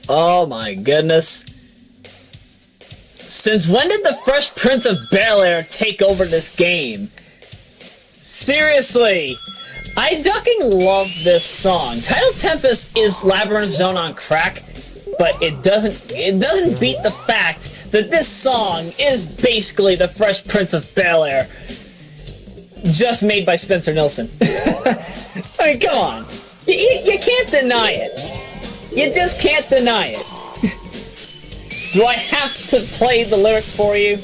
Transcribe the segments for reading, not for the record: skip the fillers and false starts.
Oh my goodness. Since when did the Fresh Prince of Bel Air take over this game? Seriously. I ducking love this song. Tidal Tempest is Labyrinth Zone on crack, but it doesn't beat the fact that this song is basically the Fresh Prince of Bel Air, just made by Spencer Nilsson. I mean, come on. You can't deny it. You just can't deny it. Do I have to play the lyrics for you?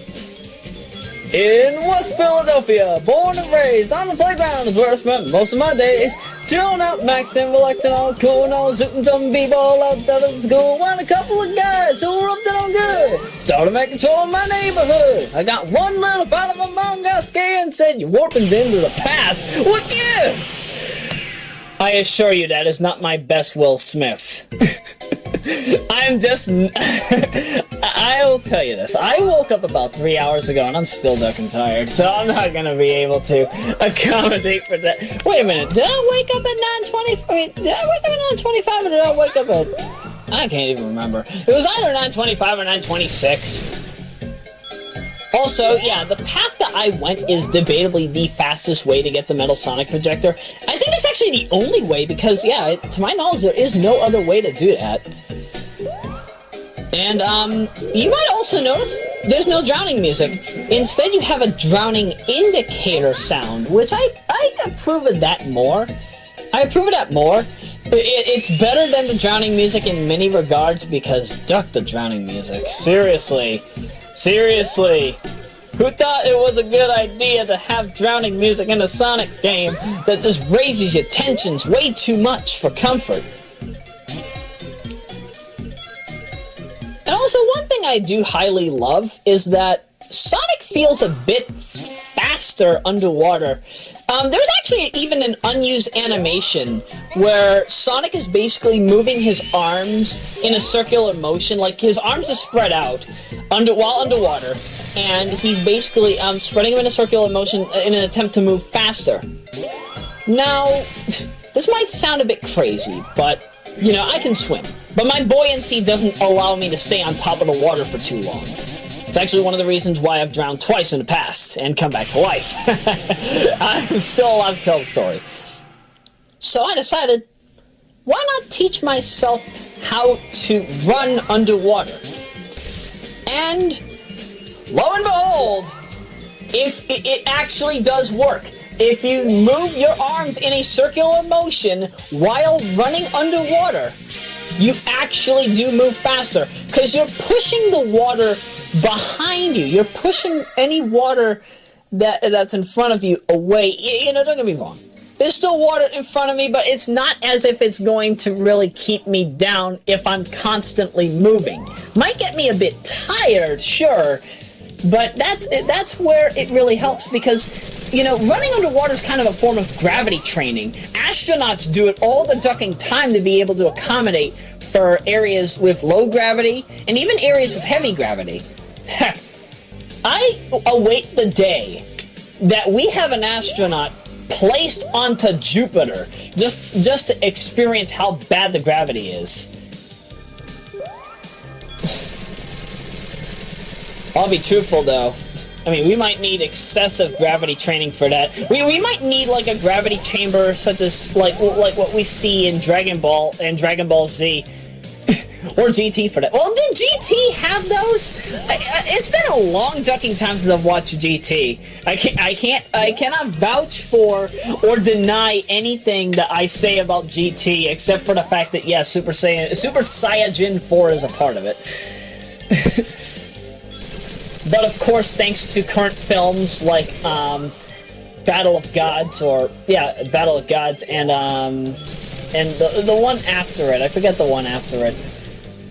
In West Philadelphia, born and raised on the playground is where I spent most of my days. Chilling out, maxing, relaxing, all cool, and all shooting some b-ball out there at school. When a couple of guys who were up to no good started making control of my neighborhood. I got one little part of my mom got scared and said, "You're warping into the past. What gives?" I assure you that is not my best Will Smith. I'm just... I will tell you this. I woke up about 3 hours ago and I'm still ducking tired, so I'm not going to be able to accommodate for that. Wait a minute. Did I wake up at 9:20? I mean, did I wake up at 9:25 or did I wake up at... I can't even remember. It was either 9:25 or 9:26. Also, yeah, the path that I went is debatably the fastest way to get the Metal Sonic projector. I think it's actually the only way because, yeah, to my knowledge, there is no other way to do that. And, you might also notice there's no drowning music. Instead, you have a drowning indicator sound, which I approve of that more. I approve of that more. It's better than the drowning music in many regards because duck the drowning music. Seriously. Seriously. Who thought it was a good idea to have drowning music in a Sonic game that just raises your tensions way too much for comfort? And also, one thing I do highly love is that Sonic feels a bit faster underwater. There's actually even an unused animation where Sonic is basically moving his arms in a circular motion, like his arms are spread out while underwater, and he's basically spreading them in a circular motion in an attempt to move faster. Now, this might sound a bit crazy, but, you know, I can swim. But my buoyancy doesn't allow me to stay on top of the water for too long. It's actually one of the reasons why I've drowned twice in the past and come back to life. I'm still allowed to tell the story. So I decided, why not teach myself how to run underwater? And lo and behold, if it actually does work. If you move your arms in a circular motion while running underwater, you actually do move faster because you're pushing the water behind you. You're pushing any water that's in front of you away. You know, don't get me wrong. There's still water in front of me, but it's not as if it's going to really keep me down if I'm constantly moving. Might get me a bit tired, sure, but that's where it really helps because, you know, running underwater is kind of a form of gravity training. Astronauts do it all the ducking time to be able to accommodate for areas with low gravity and even areas with heavy gravity. Heck, I await the day that we have an astronaut placed onto Jupiter just to experience how bad the gravity is. I'll be truthful though. I mean, we might need excessive gravity training for that. We might need like a gravity chamber such as like what we see in Dragon Ball and Dragon Ball Z. Or GT for that. Well, did GT have those? It's been a long ducking time since I've watched GT. I cannot vouch for or deny anything that I say about GT, except for the fact that yes, Super Saiyajin 4 is a part of it. But of course, thanks to current films like Battle of Gods, Battle of Gods, and the one after it. I forget the one after it.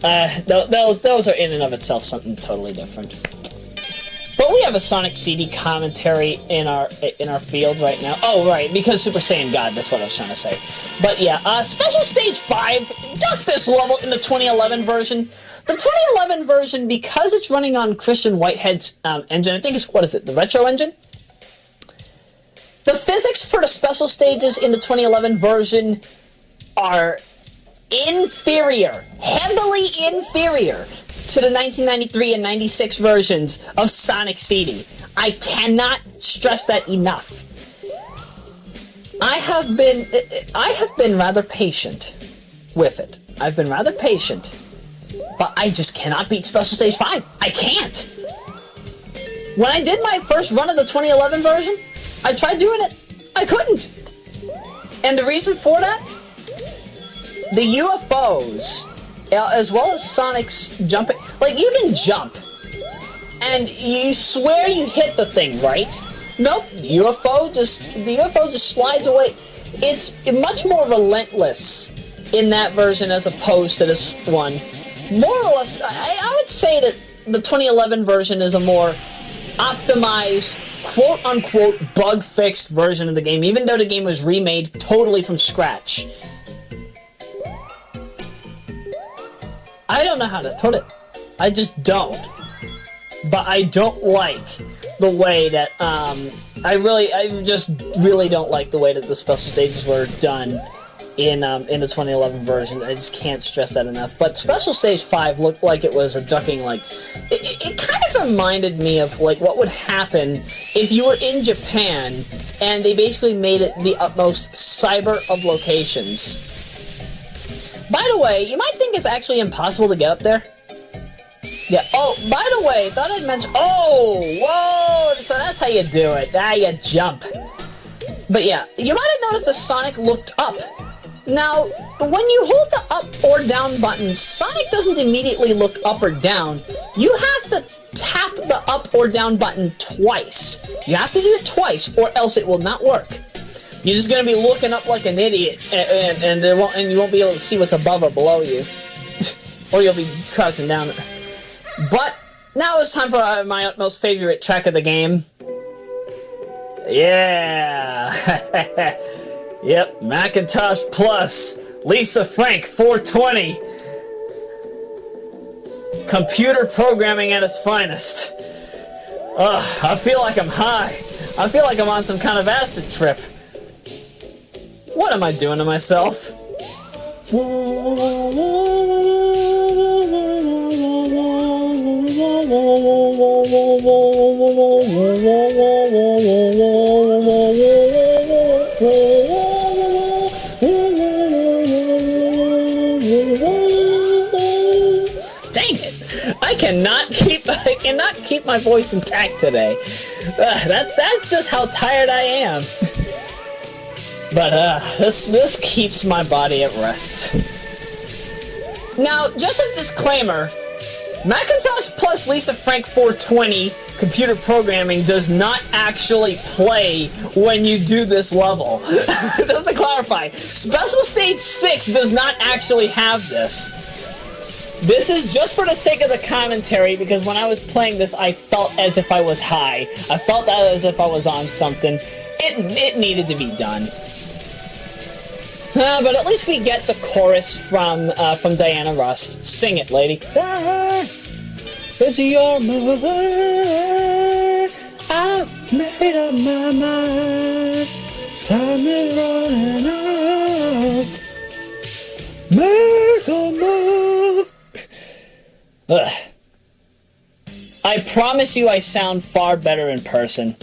Those are in and of itself something totally different. But we have a Sonic CD commentary in our field right now. Oh, right, because Super Saiyan God, that's what I was trying to say. But yeah, Special Stage 5, duck this level in the 2011 version. The 2011 version, because it's running on Christian Whitehead's engine, I think it's, what is it, the Retro engine? The physics for the special stages in the 2011 version are inferior, heavily inferior to the 1993 and 96 versions of Sonic CD. I cannot stress that enough. I have been rather patient with it. I've been rather patient, but I just cannot beat Special Stage 5. I can't. When I did my first run of the 2011 version, I tried doing it. I couldn't. And the reason for that? The UFOs, as well as Sonic's jumping, like, you can jump, and you swear you hit the thing, right? Nope, the UFO just slides away. It's much more relentless in that version as opposed to this one. More or less, I would say that the 2011 version is a more optimized, quote-unquote, bug-fixed version of the game, even though the game was remade totally from scratch. I don't know how to put it. I just don't. But I don't like the way that, I just really don't like the way that the special stages were done in the 2011 version. I just can't stress that enough. But Special Stage 5 looked like it was a ducking, like, it kind of reminded me of, like, what would happen if you were in Japan and they basically made it the utmost cyber of locations. By the way, you might think it's actually impossible to get up there. Yeah, oh, by the way, thought I'd mention, oh, whoa, so that's how you do it. You jump. But yeah, you might have noticed that Sonic looked up. Now, when you hold the up or down button, Sonic doesn't immediately look up or down. You have to tap the up or down button twice. You have to do it twice, or else it will not work. You're just gonna be looking up like an idiot, and you won't be able to see what's above or below you, or you'll be crouching down. But now it's time for my utmost favorite track of the game. Yeah, yep, Macintosh Plus, Lisa Frank 420. Computer programming at its finest. Ugh, I feel like I'm high. I feel like I'm on some kind of acid trip. What am I doing to myself? Dang it! I cannot keep my voice intact today. That's just how tired I am. But, this keeps my body at rest. Now, just a disclaimer, Macintosh Plus Lisa Frank 420 computer programming does not actually play when you do this level. Just to clarify, Special Stage 6 does not actually have this. This is just for the sake of the commentary, because when I was playing this, I felt as if I was high. I felt as if I was on something. It needed to be done. But at least we get the chorus from Diana Ross. Sing it, lady. Is your mother? I've made up my mind. Time is running out. Make a move. Ugh. I promise you I sound far better in person.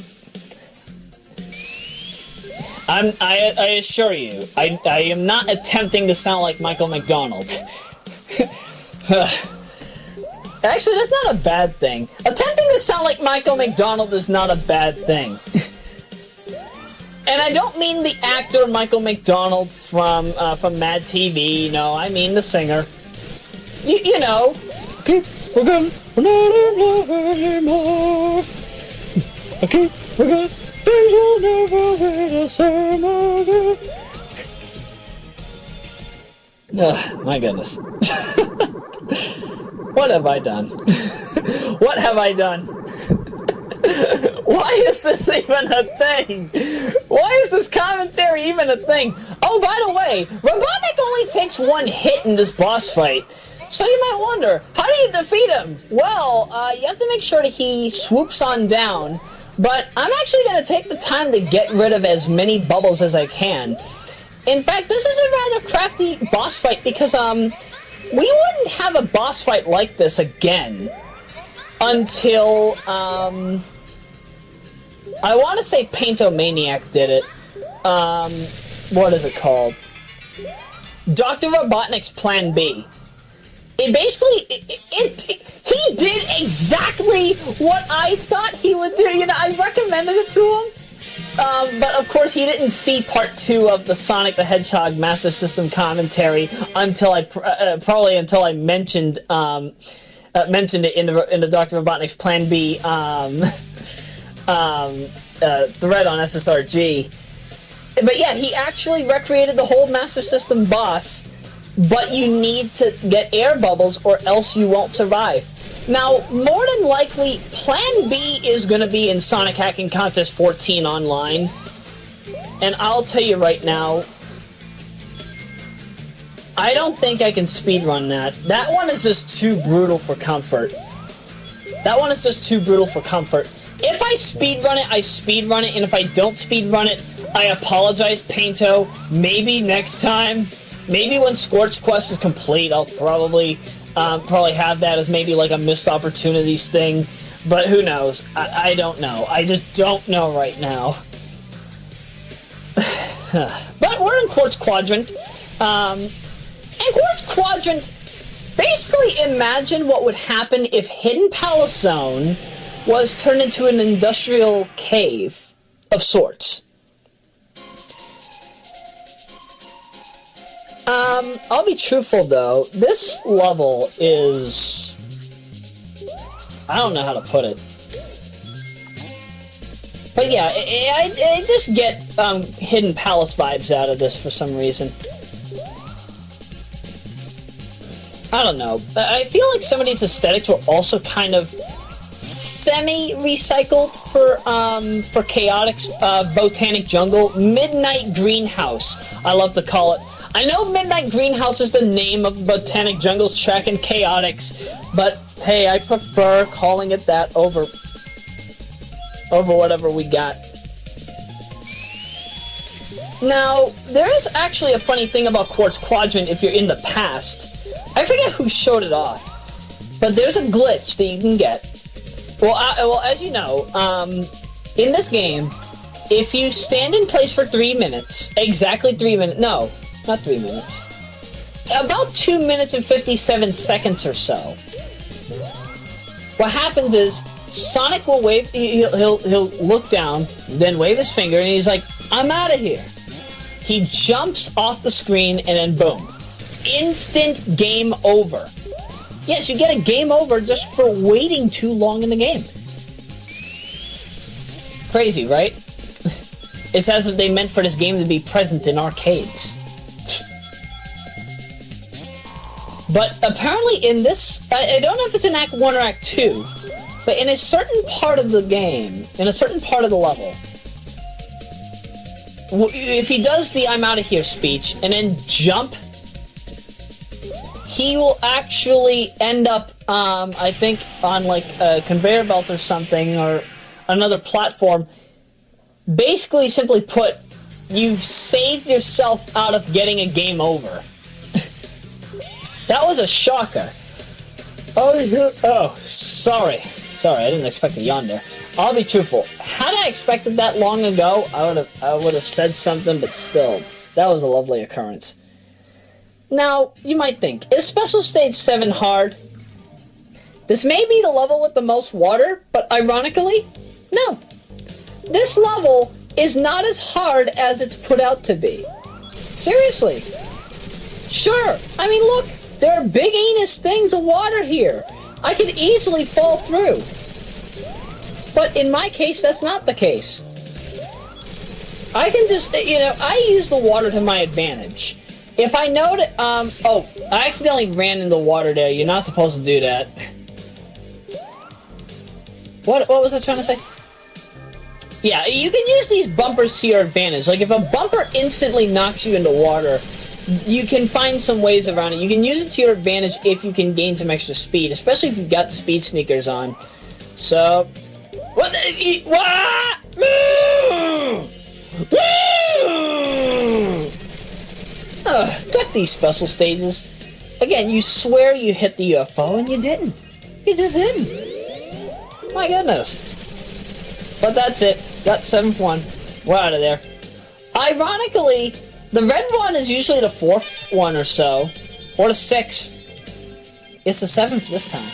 I assure you, I am not attempting to sound like Michael McDonald. Actually, that's not a bad thing. Attempting to sound like Michael McDonald is not a bad thing. And I don't mean the actor Michael McDonald from Mad TV. No, I mean the singer. You know. Okay, we're good. We're not anymore. Okay, we're good. Things will never be the same again. Oh, my goodness. What have I done? What have I done? Why is this even a thing? Why is this commentary even a thing? Oh, by the way, Robotnik only takes one hit in this boss fight. So you might wonder, how do you defeat him? Well, you have to make sure that he swoops on down. But I'm actually going to take the time to get rid of as many bubbles as I can. In fact, this is a rather crafty boss fight because, we wouldn't have a boss fight like this again until, I want to say Paintomaniac did it. What is it called? Dr. Robotnik's Plan B. It basically, he did exactly what I thought he would do. You know, I recommended it to him. But of course, he didn't see part 2 of the Sonic the Hedgehog Master System commentary until probably until I mentioned mentioned it in the Dr. Robotnik's Plan B thread on SSRG. But yeah, he actually recreated the whole Master System boss. But you need to get air bubbles, or else you won't survive. Now, more than likely, Plan B is going to be in Sonic Hacking Contest 14 online. And I'll tell you right now, I don't think I can speedrun that. That one is just too brutal for comfort. That one is just too brutal for comfort. If I speedrun it, I speedrun it. And if I don't speedrun it, I apologize, Painto. Maybe next time. Maybe when Scorch Quest is complete, I'll probably have that as maybe like a missed opportunities thing. But who knows? I don't know. I just don't know right now. But we're in Quartz Quadrant. And Quartz Quadrant, basically imagine what would happen if Hidden Palace Zone was turned into an industrial cave of sorts. I'll be truthful though, this level is... I don't know how to put it. But yeah, I just get Hidden Palace vibes out of this for some reason. I don't know. I feel like some of these aesthetics were also kind of semi-recycled for Chaotix Botanic Jungle. Midnight Greenhouse, I love to call it. I know Midnight Greenhouse is the name of Botanic Jungle's track in Chaotix, but hey, I prefer calling it that over whatever we got. Now, there is actually a funny thing about Quartz Quadrant if you're in the past. I forget who showed it off, but there's a glitch that you can get. Well, as you know, in this game, if you stand in place for 3 minutes, exactly 3 minutes, no, not 3 minutes, about 2 minutes and 57 seconds or so, what happens is, Sonic will wave, he'll look down, then wave his finger, and he's like, I'm out of here. He jumps off the screen, and then boom. Instant game over. Yes, you get a game over just for waiting too long in the game. Crazy, right? It's as if they meant for this game to be present in arcades. But apparently in this, I don't know if it's in Act 1 or Act 2, but in a certain part of the game, in a certain part of the level, if he does the I'm out of here speech and then jump, he will actually end up, I think, on like a conveyor belt or something, or another platform. Basically, simply put, you've saved yourself out of getting a game over. That was a shocker. Oh, sorry. Sorry, I didn't expect a yawn there. I'll be truthful. Had I expected that long ago, I would have said something, but still, that was a lovely occurrence. Now, you might think, is Special Stage 7 hard? This may be the level with the most water, but ironically, no. This level is not as hard as it's put out to be. Seriously. Sure, I mean, look, there are big anus things of water here. I could easily fall through. But in my case, that's not the case. I can just, I use the water to my advantage. If I know that, oh, I accidentally ran in the water there. You're not supposed to do that. What was I trying to say? Yeah, you can use these bumpers to your advantage. Like, if a bumper instantly knocks you into water, you can find some ways around it. You can use it to your advantage if you can gain some extra speed, especially if you've got speed sneakers on. So, what the, what? Duck these special stages. Again, you swear you hit the UFO and you didn't. You just didn't. My goodness. But that's it. Got 7th one. We're out of there. Ironically, the red one is usually the 4th one or so. Or the 6th. It's the 7th this time.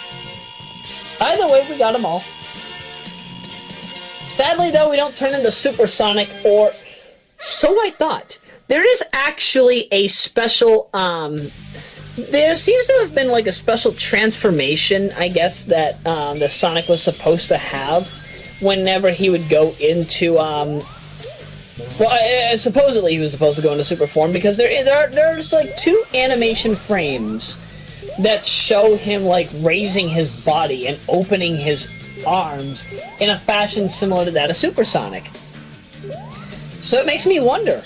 Either way, we got them all. Sadly, though, we don't turn into supersonic, or so I thought. There is actually a special, there seems to have been like a special transformation, I guess, that that Sonic was supposed to have whenever he would go into, supposedly he was supposed to go into super form, because there's like 2 animation frames that show him like raising his body and opening his arms in a fashion similar to that of Supersonic. So it makes me wonder,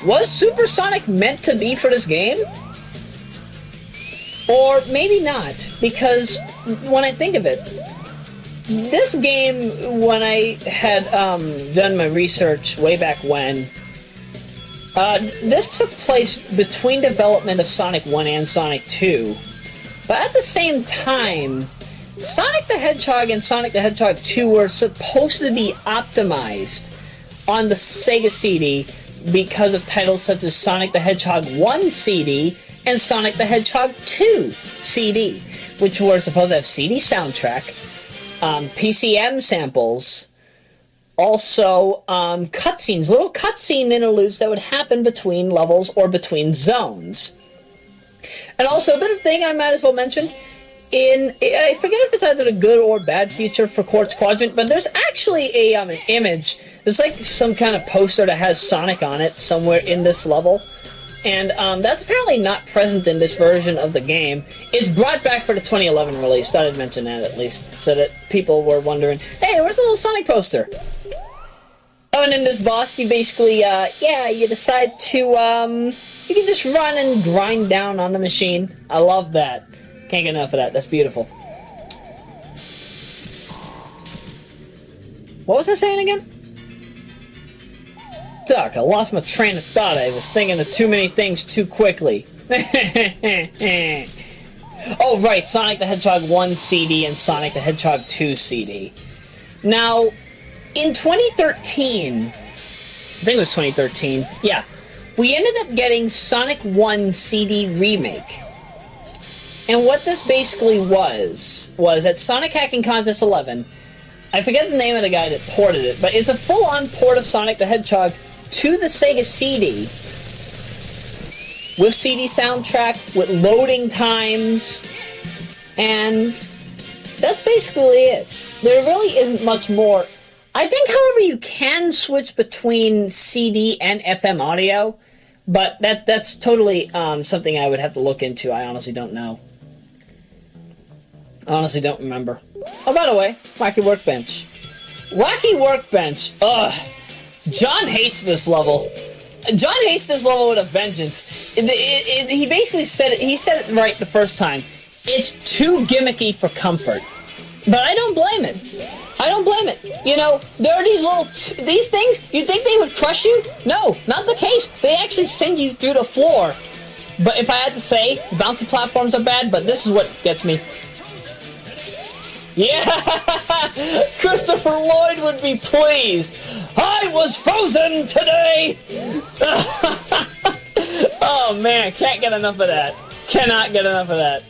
was Supersonic meant to be for this game? Or maybe not, because when I think of it, this game, when I had done my research way back when, this took place between development of Sonic 1 and Sonic 2. But at the same time, Sonic the Hedgehog and Sonic the Hedgehog 2 were supposed to be optimized on the Sega CD because of titles such as Sonic the Hedgehog 1 CD and Sonic the Hedgehog 2 CD, which were supposed to have CD soundtrack, PCM samples, also cutscenes, little cutscene interludes that would happen between levels or between zones. And also, a bit of thing I might as well mention, I forget if it's either a good or bad feature for Quartz Quadrant, but there's actually an image, there's like some kind of poster that has Sonic on it somewhere in this level, and that's apparently not present in this version of the game. It's brought back for the 2011 release, thought I'd mention that at least, so that people were wondering, hey, where's the little Sonic poster? Oh, and in this boss, you basically, you decide to, you can just run and grind down on the machine. I love that. Can't get enough of that. That's beautiful. What was I saying again? Duck, I lost my train of thought. I was thinking of too many things too quickly. Oh, right. Sonic the Hedgehog 1 CD and Sonic the Hedgehog 2 CD. Now, in 2013, I think it was 2013, yeah, we ended up getting Sonic 1 CD Remake. And what this basically was at Sonic Hacking Contest 11, I forget the name of the guy that ported it, but it's a full-on port of Sonic the Hedgehog to the Sega CD, with CD soundtrack, with loading times, and that's basically it. There really isn't much more. I think, however, you can switch between CD and FM audio, but that's totally something I would have to look into. I honestly don't know. Honestly don't remember. Oh, by the way, Wacky Workbench. Wacky Workbench. Ugh. John hates this level. John hates this level with a vengeance. He basically said it. He said it right the first time. It's too gimmicky for comfort. But I don't blame it. I don't blame it. You know, there are these things, you'd think they would crush you? No, not the case. They actually send you through the floor. But if I had to say, bouncy platforms are bad, but this is what gets me. Yeah! Christopher Lloyd would be pleased. I was frozen today! Oh man, can't get enough of that. Cannot get enough of that.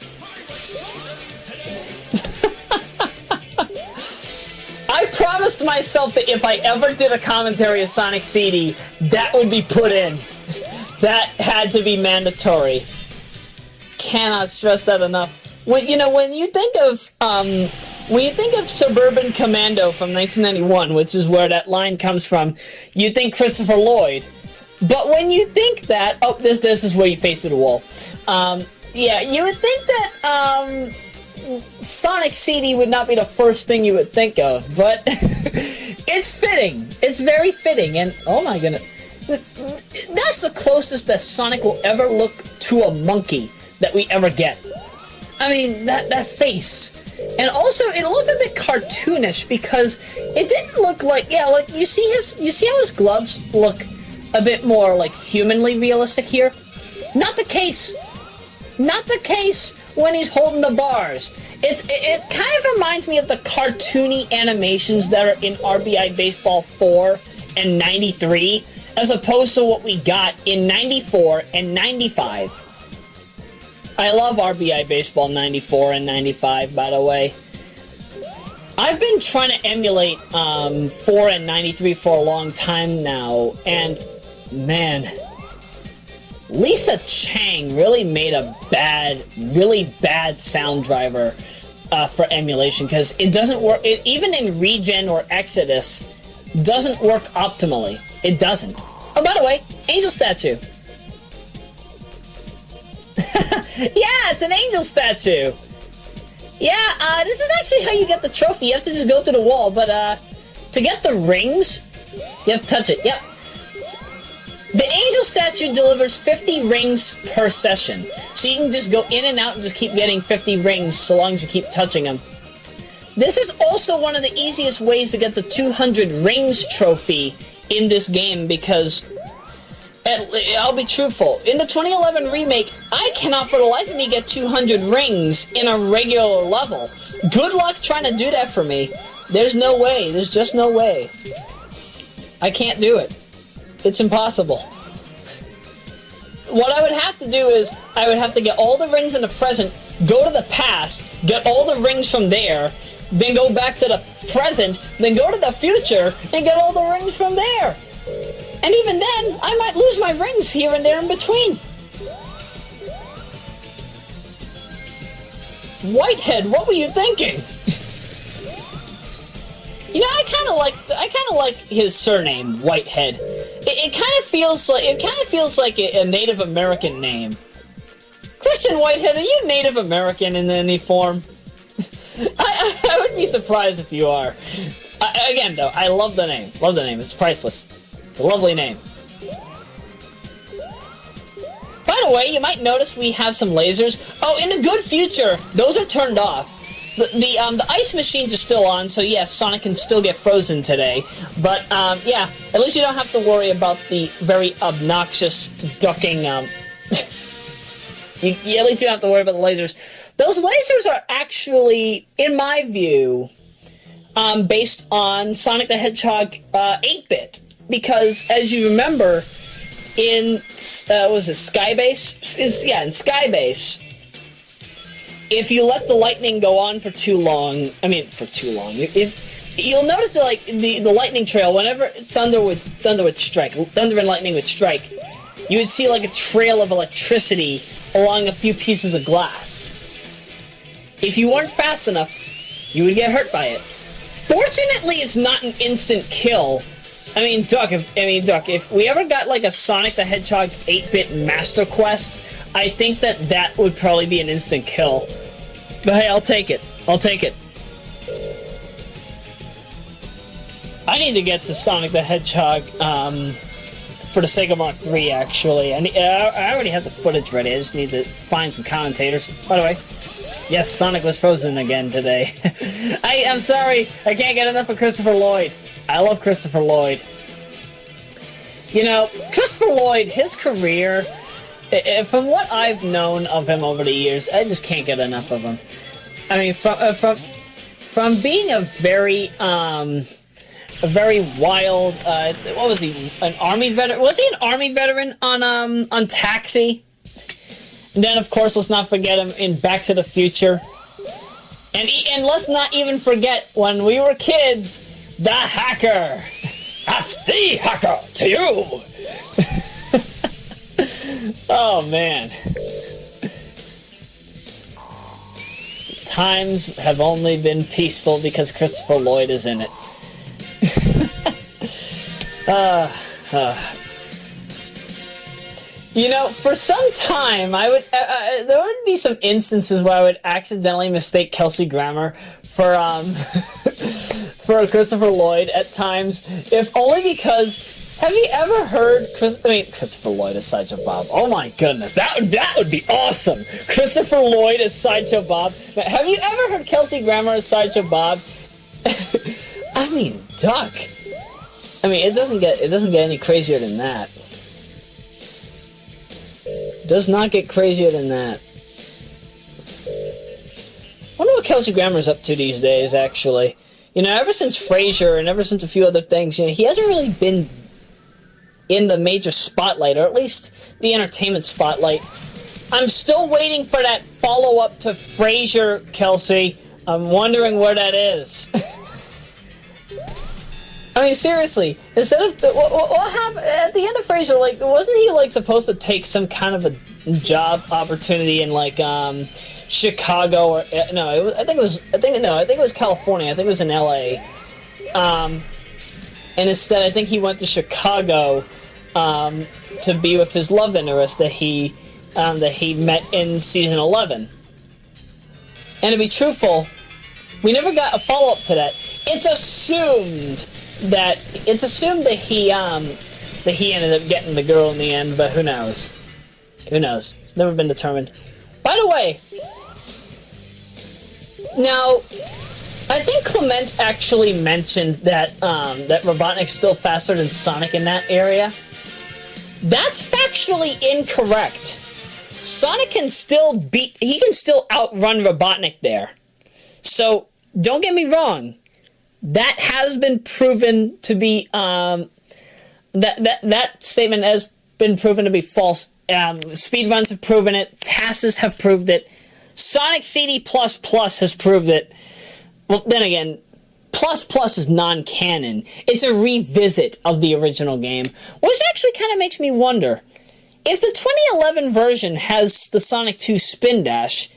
I promised myself that if I ever did a commentary of Sonic CD, that would be put in. That had to be mandatory. Cannot stress that enough. When you think of Suburban Commando from 1991, which is where that line comes from, you think Christopher Lloyd. But when you think that, oh, this is where you face to the wall. Yeah, you would think that Sonic CD would not be the first thing you would think of, but it's fitting. It's very fitting, and oh my goodness, that's the closest that Sonic will ever look to a monkey that we ever get. I mean, that face. And also, it looked a bit cartoonish because it didn't look like, like you see how his gloves look a bit more like humanly realistic here? Not the case. Not the case when he's holding the bars. It kind of reminds me of the cartoony animations that are in RBI Baseball 4 and 93, as opposed to what we got in 94 and 95. I love RBI Baseball 94 and 95, by the way. I've been trying to emulate 4 and 93 for a long time now, and man, Lisa Chang really made a really bad sound driver for emulation, because it doesn't work, even in Regen or Exodus, doesn't work optimally. It doesn't. Oh, by the way, angel statue. Yeah, it's an angel statue. Yeah, this is actually how you get the trophy. You have to just go to the wall, but to get the rings, you have to touch it. Yep. The angel statue delivers 50 rings per session, so you can just go in and out and just keep getting 50 rings so long as you keep touching them. This is also one of the easiest ways to get the 200 rings trophy in this game, because, I'll be truthful, in the 2011 remake, I cannot for the life of me get 200 rings in a regular level. Good luck trying to do that for me. There's no way. There's just no way. I can't do it. It's impossible. What I would have to do is, I would have to get all the rings in the present, go to the past, get all the rings from there, then go back to the present, then go to the future, and get all the rings from there. And even then, I might lose my rings here and there in between. Whitehead, what were you thinking? You know, I kind of like his surname, Whitehead. It kind of feels like a Native American name. Christian Whitehead, are you Native American in any form? I would be surprised if you are. Again, though, I love the name. Love the name. It's priceless. It's a lovely name. By the way, you might notice we have some lasers. Oh, in the good future, those are turned off. The ice machines are still on, so yes, Sonic can still get frozen today. But, yeah, at least you don't have to worry about the very obnoxious ducking, at least you don't have to worry about the lasers. Those lasers are actually, in my view, based on Sonic the Hedgehog 8-bit. Because, as you remember, in, was it Skybase? In Skybase, if you let the lightning go on for too long, if you'll notice that, like, the lightning trail, whenever thunder and lightning would strike, you would see, like, a trail of electricity along a few pieces of glass. If you weren't fast enough, you would get hurt by it. Fortunately, it's not an instant kill. Duck, if we ever got, like, a Sonic the Hedgehog 8-bit Master Quest, I think that would probably be an instant kill. But hey, I'll take it. I'll take it. I need to get to Sonic the Hedgehog, for the Sega Mark III, actually. I already have the footage ready. I just need to find some commentators. By the way, yes, Sonic was frozen again today. I'm sorry. I can't get enough of Christopher Lloyd. I love Christopher Lloyd. You know, Christopher Lloyd, his career, from what I've known of him over the years, I just can't get enough of him. From being a very wild, what was he, an army veteran? Was he an army veteran on Taxi? And then, of course, let's not forget him in Back to the Future. And let's not even forget, when we were kids, the Hacker. That's the Hacker to you. Oh, man. Times have only been peaceful because Christopher Lloyd is in it. You know, for some time, I would there would be some instances where I would accidentally mistake Kelsey Grammer for for Christopher Lloyd at times, if only because, have you ever heard Christopher Lloyd as Sideshow Bob? Oh my goodness, that would be awesome. Christopher Lloyd as Sideshow Bob. Now, have you ever heard Kelsey Grammer as Sideshow Bob? Duck. It doesn't get any crazier than that. Does not get crazier than that. Wonder what Kelsey Grammer's up to these days, actually. You know, ever since Frasier and ever since a few other things, you know, he hasn't really been in the major spotlight, or at least the entertainment spotlight. I'm still waiting for that follow-up to Frasier, Kelsey. I'm wondering where that is. I mean, seriously, instead of what happened at the end of Frasier? Like, wasn't he like supposed to take some kind of a job opportunity in like Chicago or no? I think it was California. I think it was in L.A. And instead, I think he went to Chicago to be with his love interest that he met in season 11. And to be truthful, we never got a follow-up to that. It's assumed that he ended up getting the girl in the end, but who knows? Who knows? It's never been determined. By the way, now I think Clement actually mentioned that that Robotnik's still faster than Sonic in that area. That's factually incorrect. Sonic can still outrun Robotnik there. So don't get me wrong. That has been proven to be that statement has been proven to be false. Speedruns have proven it. TASes have proved it. Sonic CD++ has proved it. Well, then again, plus is non-canon. It's a revisit of the original game, which actually kind of makes me wonder if the 2011 version has the Sonic 2 Spin Dash.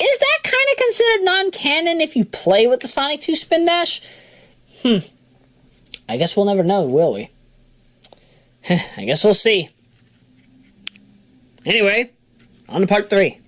Is that kind of considered non-canon if you play with the Sonic 2 Spin Dash? I guess we'll never know, will we? I guess we'll see. Anyway, on to part 3.